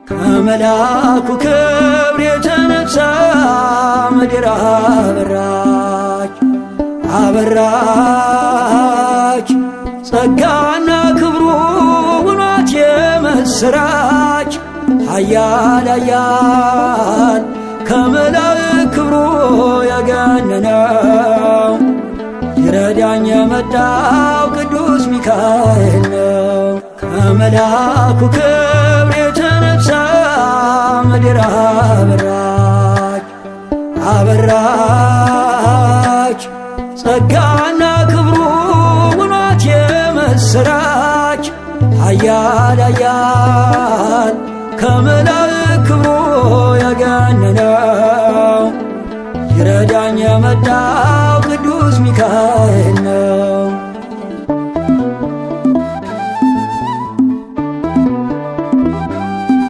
ከመልአኩ ክብር የተነሳ ምድር አበራች አበራች ጸጋና ክብሩ ውኗት የምስራች ኃያል ኃያል ከመላእክት ክብሩ የገነነው ይረዳኝ የመጣው ቅዱስ ሚካኤል ነው። ከመልአኩ ክብር የተነሳ ምድር አበራች አበራች ጸጋና ክብሩ ውኗት የምስራች ኃያል ኃያል ከመላእክት ክብሩ የገነነው ይረዳኝ የመጣው ቅዱስ ሚካኤል